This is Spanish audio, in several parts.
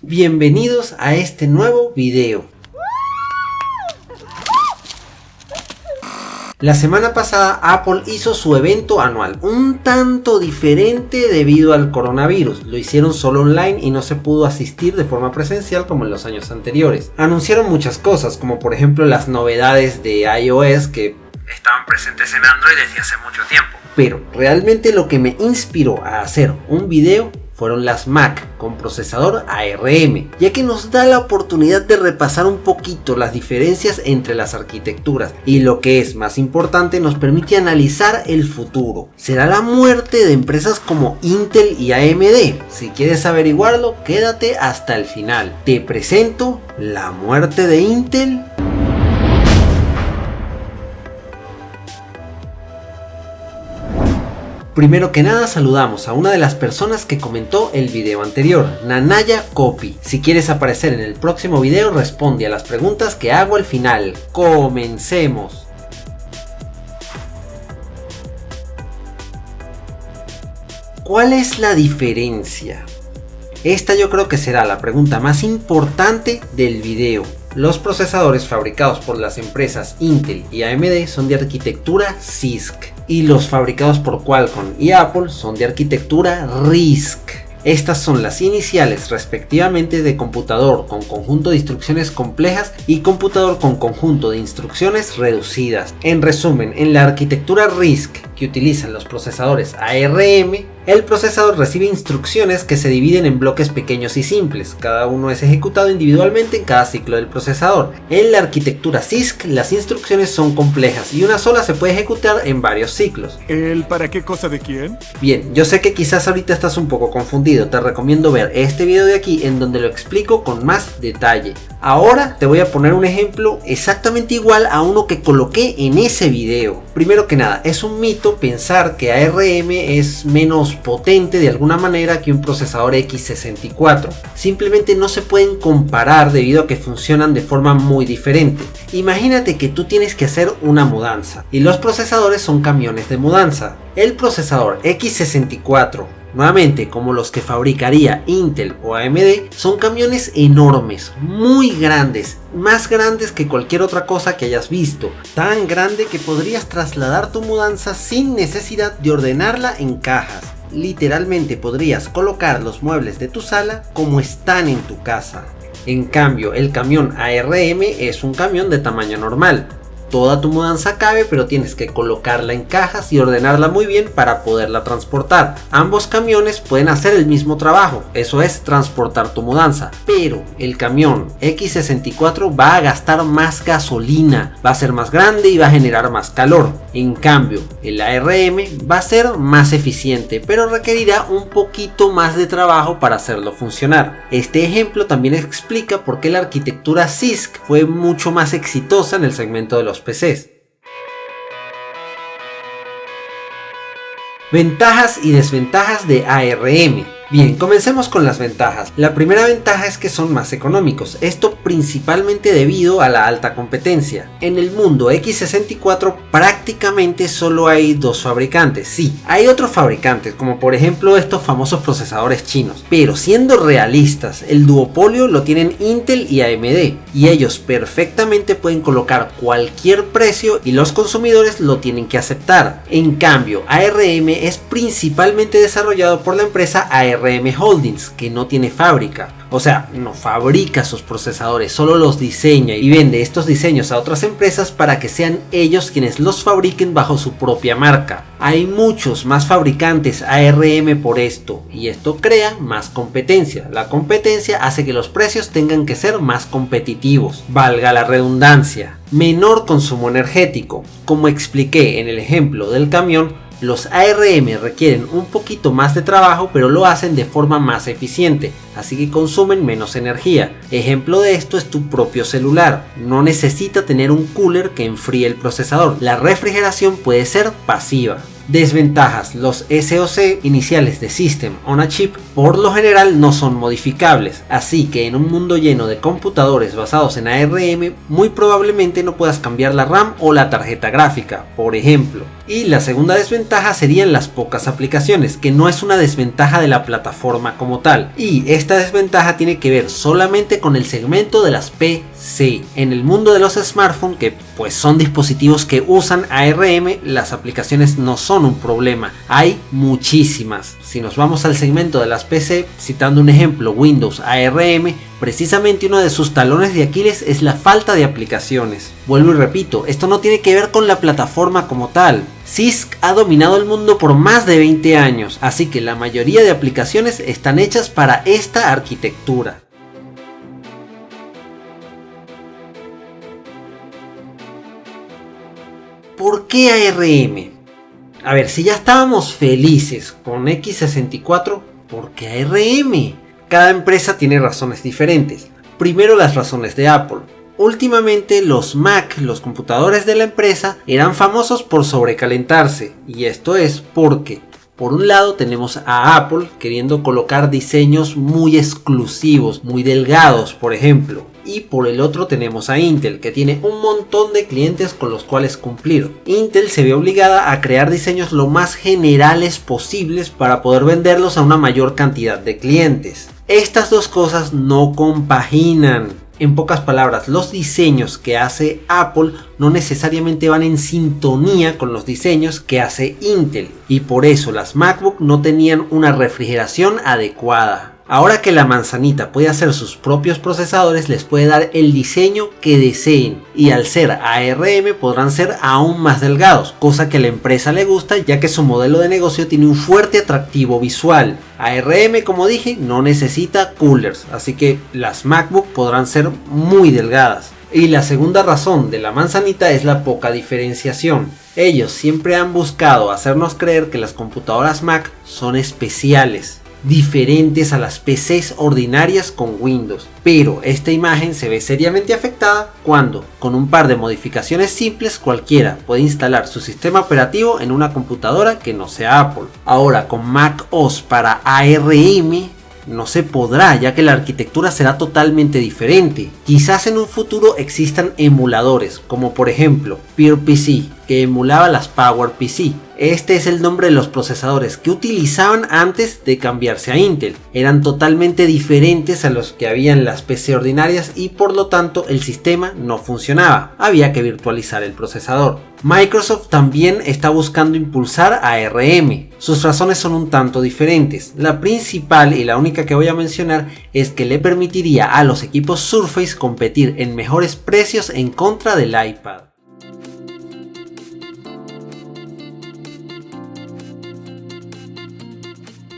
Bienvenidos a este nuevo video. La semana pasada Apple hizo su evento anual, un tanto diferente debido al coronavirus. Lo hicieron solo online y no se pudo asistir de forma presencial como en los años anteriores. Anunciaron muchas cosas, como por ejemplo las novedades de iOS que estaban presentes en Android desde hace mucho tiempo. Pero realmente lo que me inspiró a hacer un video fueron las Mac con procesador ARM, ya que nos da la oportunidad de repasar un poquito las diferencias entre las arquitecturas y, lo que es más importante, nos permite analizar el futuro. ¿Será la muerte de empresas como Intel y AMD? Si quieres averiguarlo, quédate hasta el final. Te presento la muerte de Intel. Primero que nada saludamos a una de las personas que comentó el video anterior, Nanaya Copy. Si quieres aparecer en el próximo video, responde a las preguntas que hago al final. ¡Comencemos! ¿Cuál es la diferencia? Esta yo creo que será la pregunta más importante del video. Los procesadores fabricados por las empresas Intel y AMD son de arquitectura CISC y los fabricados por Qualcomm y Apple son de arquitectura RISC. Estas son las iniciales respectivamente de computador con conjunto de instrucciones complejas y computador con conjunto de instrucciones reducidas. En resumen, en la arquitectura RISC, que utilizan los procesadores ARM, el procesador recibe instrucciones que se dividen en bloques pequeños y simples. Cada uno es ejecutado individualmente en cada ciclo del procesador. En la arquitectura CISC, las instrucciones son complejas y una sola se puede ejecutar en varios ciclos. ¿El para qué cosa de quién? Bien, yo sé que quizás ahorita estás un poco confundido. Te recomiendo ver este video de aquí en donde lo explico con más detalle. Ahora te voy a poner un ejemplo exactamente igual a uno que coloqué en ese video. Primero que nada, es un mito pensar que ARM es menos potente de alguna manera que un procesador x64. Simplemente no se pueden comparar debido a que funcionan de forma muy diferente. Imagínate que tú tienes que hacer una mudanza y los procesadores son camiones de mudanza. El procesador x64, nuevamente como los que fabricaría Intel o AMD, son camiones enormes, muy grandes, más grandes que cualquier otra cosa que hayas visto, tan grande que podrías trasladar tu mudanza sin necesidad de ordenarla en cajas. Literalmente podrías colocar los muebles de tu sala como están en tu casa. En cambio, el camión ARM es un camión de tamaño normal. Toda tu mudanza cabe, pero tienes que colocarla en cajas y ordenarla muy bien para poderla transportar. Ambos camiones pueden hacer el mismo trabajo, eso es transportar tu mudanza, pero el camión x64 va a gastar más gasolina, va a ser más grande y va a generar más calor. En cambio, el ARM va a ser más eficiente, pero requerirá un poquito más de trabajo para hacerlo funcionar. Este ejemplo también explica por qué la arquitectura CISC fue mucho más exitosa en el segmento de los PCs. Ventajas y desventajas de ARM. Bien, comencemos con las ventajas. La primera ventaja es que son más económicos, esto principalmente debido a la alta competencia. En el mundo x64 prácticamente solo hay dos fabricantes. Sí, hay otros fabricantes como por ejemplo estos famosos procesadores chinos, pero siendo realistas, el duopolio lo tienen Intel y AMD y ellos perfectamente pueden colocar cualquier precio y los consumidores lo tienen que aceptar. En cambio, ARM es principalmente desarrollado por la empresa ARM Holdings, que no tiene fábrica, o sea, no fabrica sus procesadores, solo los diseña y vende estos diseños a otras empresas para que sean ellos quienes los fabriquen bajo su propia marca. Hay muchos más fabricantes ARM por esto, y esto crea más competencia. La competencia hace que los precios tengan que ser más competitivos, valga la redundancia. Menor consumo energético. Como expliqué en el ejemplo del camión, los ARM requieren un poquito más de trabajo, pero lo hacen de forma más eficiente, así que consumen menos energía. Ejemplo de esto es tu propio celular. No necesita tener un cooler que enfríe el procesador. La refrigeración puede ser pasiva. Desventajas: los SoC iniciales de System on a Chip por lo general no son modificables, así que en un mundo lleno de computadores basados en ARM muy probablemente no puedas cambiar la RAM o la tarjeta gráfica, por ejemplo. Y la segunda desventaja serían las pocas aplicaciones, que no es una desventaja de la plataforma como tal, y esta desventaja tiene que ver solamente con el segmento de las PC. En el mundo de los smartphones, que pues son dispositivos que usan ARM, las aplicaciones no son un problema, hay muchísimas. Si nos vamos al segmento de las PC, citando un ejemplo, Windows ARM, precisamente uno de sus talones de Aquiles es la falta de aplicaciones. Vuelvo y repito, esto no tiene que ver con la plataforma como tal. CISC ha dominado el mundo por más de 20 años, así que la mayoría de aplicaciones están hechas para esta arquitectura. ¿Por qué ARM? A ver, si ya estábamos felices con x64, ¿por qué ARM? Cada empresa tiene razones diferentes. Primero, las razones de Apple. Últimamente los Mac, los computadores de la empresa, eran famosos por sobrecalentarse, y esto es porque por un lado tenemos a Apple queriendo colocar diseños muy exclusivos, muy delgados por ejemplo, y por el otro tenemos a Intel, que tiene un montón de clientes con los cuales cumplir. Intel se ve obligada a crear diseños lo más generales posibles para poder venderlos a una mayor cantidad de clientes. Estas dos cosas no compaginan. En pocas palabras, los diseños que hace Apple no necesariamente van en sintonía con los diseños que hace Intel, y por eso las MacBook no tenían una refrigeración adecuada. Ahora que la manzanita puede hacer sus propios procesadores, les puede dar el diseño que deseen, y al ser ARM podrán ser aún más delgados, cosa que a la empresa le gusta ya que su modelo de negocio tiene un fuerte atractivo visual. ARM, como dije, no necesita coolers, así que las MacBook podrán ser muy delgadas. Y la segunda razón de la manzanita es la poca diferenciación. Ellos siempre han buscado hacernos creer que las computadoras Mac son especiales, diferentes a las PCs ordinarias con Windows, pero esta imagen se ve seriamente afectada cuando, con un par de modificaciones simples, cualquiera puede instalar su sistema operativo en una computadora que no sea Apple. Ahora, con Mac OS para ARM no se podrá, ya que la arquitectura será totalmente diferente. Quizás en un futuro existan emuladores, como por ejemplo PowerPC, que emulaba las PowerPC. Este es el nombre de los procesadores que utilizaban antes de cambiarse a Intel. Eran totalmente diferentes a los que había en las PC ordinarias y por lo tanto el sistema no funcionaba. Había que virtualizar el procesador. Microsoft también está buscando impulsar a ARM. Sus razones son un tanto diferentes. La principal y la única que voy a mencionar es que le permitiría a los equipos Surface competir en mejores precios en contra del iPad.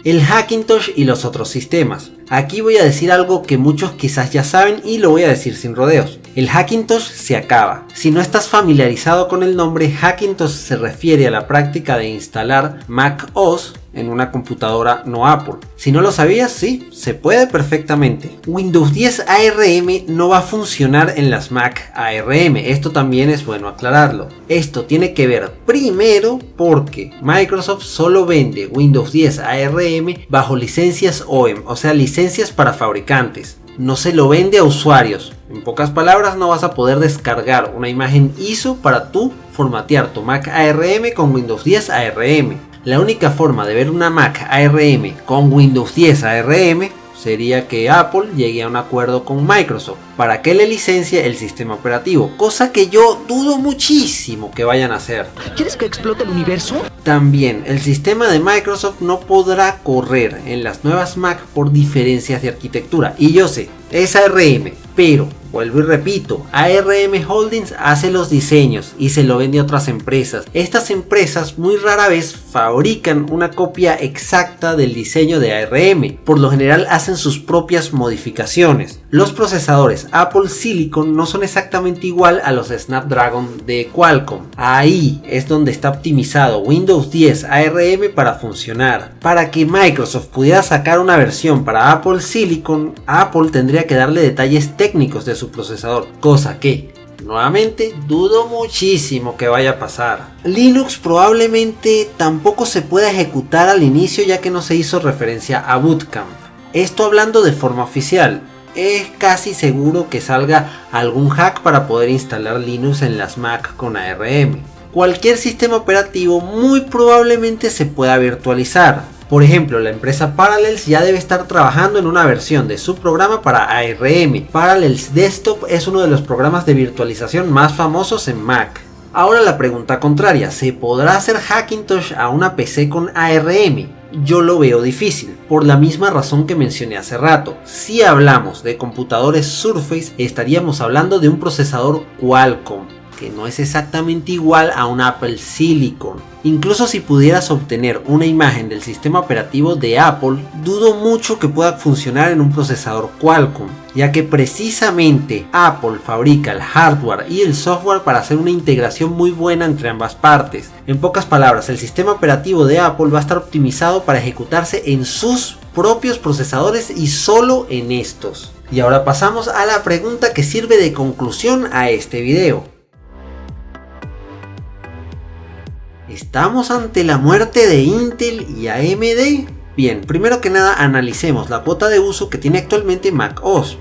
El Hackintosh y los otros sistemas. Aquí voy a decir algo que muchos quizás ya saben y lo voy a decir sin rodeos. El Hackintosh se acaba. Si no estás familiarizado con el nombre, Hackintosh se refiere a la práctica de instalar Mac OS en una computadora no Apple. Si no lo sabías, sí, se puede perfectamente. Windows 10 ARM no va a funcionar en las Mac ARM, esto también es bueno aclararlo. Esto tiene que ver primero porque Microsoft solo vende Windows 10 ARM bajo licencias OEM, o sea licencias para fabricantes. No se lo vende a usuarios. En pocas palabras, no vas a poder descargar una imagen ISO para tú formatear tu Mac ARM con Windows 10 ARM. La única forma de ver una Mac ARM con Windows 10 ARM sería que Apple llegue a un acuerdo con Microsoft para que le licencie el sistema operativo, cosa que yo dudo muchísimo que vayan a hacer. ¿Quieres que explote el universo? También el sistema de Microsoft no podrá correr en las nuevas Mac por diferencias de arquitectura, y yo sé, es ARM, pero vuelvo y repito, ARM Holdings hace los diseños y se lo vende a otras empresas. Estas empresas muy rara vez fabrican una copia exacta del diseño de ARM. Por lo general hacen sus propias modificaciones. Los procesadores Apple Silicon no son exactamente igual a los Snapdragon de Qualcomm. Ahí es donde está optimizado Windows 10 ARM para funcionar. Para que Microsoft pudiera sacar una versión para Apple Silicon, Apple tendría que darle detalles técnicos de su procesador, cosa que Nuevamente, dudo muchísimo que vaya a pasar. Linux probablemente tampoco se pueda ejecutar al inicio, ya que no se hizo referencia a Boot Camp. Esto hablando de forma oficial. Es casi seguro que salga algún hack para poder instalar Linux en las Mac con ARM. Cualquier sistema operativo muy probablemente se pueda virtualizar. Por ejemplo, la empresa Parallels ya debe estar trabajando en una versión de su programa para ARM. Parallels Desktop es uno de los programas de virtualización más famosos en Mac. Ahora la pregunta contraria, ¿se podrá hacer Hackintosh a una PC con ARM? Yo lo veo difícil, por la misma razón que mencioné hace rato. Si hablamos de computadores Surface, estaríamos hablando de un procesador Qualcomm, que no es exactamente igual a un Apple Silicon. Incluso si pudieras obtener una imagen del sistema operativo de Apple, dudo mucho que pueda funcionar en un procesador Qualcomm, ya que precisamente Apple fabrica el hardware y el software para hacer una integración muy buena entre ambas partes. En pocas palabras, el sistema operativo de Apple va a estar optimizado para ejecutarse en sus propios procesadores y solo en estos. Y ahora pasamos a la pregunta que sirve de conclusión a este video. ¿Estamos ante la muerte de Intel y AMD? Bien, primero que nada analicemos la cuota de uso que tiene actualmente macOS,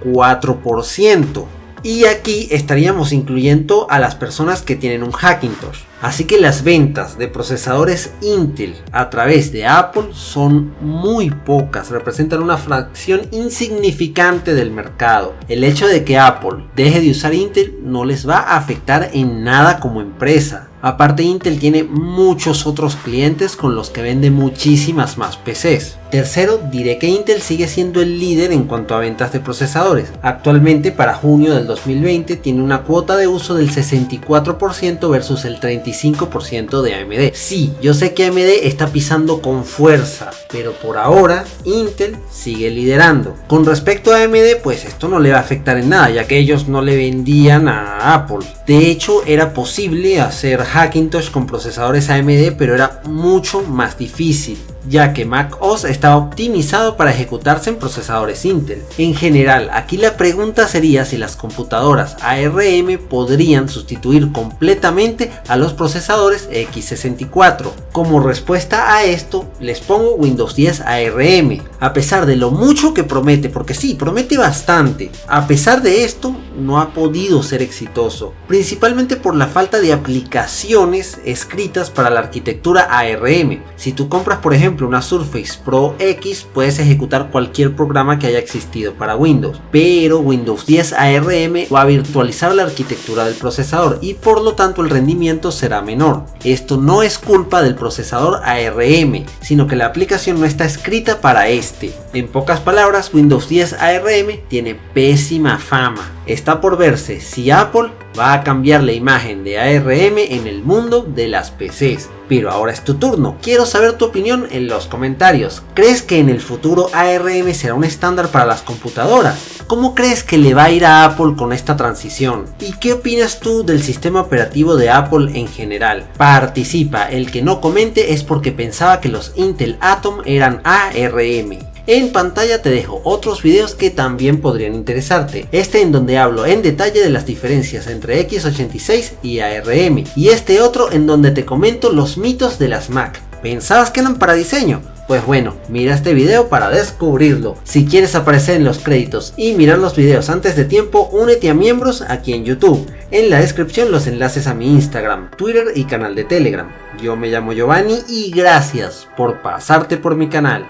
4%. Y aquí estaríamos incluyendo a las personas que tienen un Hackintosh. Así que las ventas de procesadores Intel a través de Apple son muy pocas, representan una fracción insignificante del mercado. El hecho de que Apple deje de usar Intel no les va a afectar en nada como empresa. Aparte, Intel tiene muchos otros clientes con los que vende muchísimas más PCs. Tercero, diré que Intel sigue siendo el líder en cuanto a ventas de procesadores. Actualmente, para junio del 2020, tiene una cuota de uso del 64% versus el 35% de AMD. Sí, yo sé que AMD está pisando con fuerza, pero por ahora Intel sigue liderando. Con respecto a AMD, pues esto no le va a afectar en nada, ya que ellos no le vendían a Apple. De hecho, era posible hacer Hackintosh con procesadores AMD, pero era mucho más difícil, ya que macOS estaba optimizado para ejecutarse en procesadores Intel. En general, aquí la pregunta sería si las computadoras ARM podrían sustituir completamente a los procesadores x64. Como respuesta a esto, les pongo Windows 10 ARM. A pesar de lo mucho que promete, porque sí, promete bastante, a pesar de esto, no ha podido ser exitoso, principalmente por la falta de aplicaciones escritas para la arquitectura ARM. Si tú compras, por ejemplo, una Surface Pro X, puedes ejecutar cualquier programa que haya existido para Windows, pero Windows 10 ARM va a virtualizar la arquitectura del procesador y por lo tanto el rendimiento será menor. Esto no es culpa del procesador ARM, sino que la aplicación no está escrita para este. En pocas palabras, Windows 10 ARM tiene pésima fama. Está por verse si Apple va a cambiar la imagen de ARM en el mundo de las PCs. Pero ahora es tu turno, quiero saber tu opinión en los comentarios. ¿Crees que en el futuro ARM será un estándar para las computadoras? ¿Cómo crees que le va a ir a Apple con esta transición? ¿Y qué opinas tú del sistema operativo de Apple en general? Participa, el que no comente es porque pensaba que los Intel Atom eran ARM. En pantalla te dejo otros videos que también podrían interesarte. Este en donde hablo en detalle de las diferencias entre x86 y ARM. Y este otro en donde te comento los mitos de las Mac. ¿Pensabas que eran para diseño? Pues bueno, mira este video para descubrirlo. Si quieres aparecer en los créditos y mirar los videos antes de tiempo, únete a miembros aquí en YouTube. En la descripción los enlaces a mi Instagram, Twitter y canal de Telegram. Yo me llamo Giovanni y gracias por pasarte por mi canal.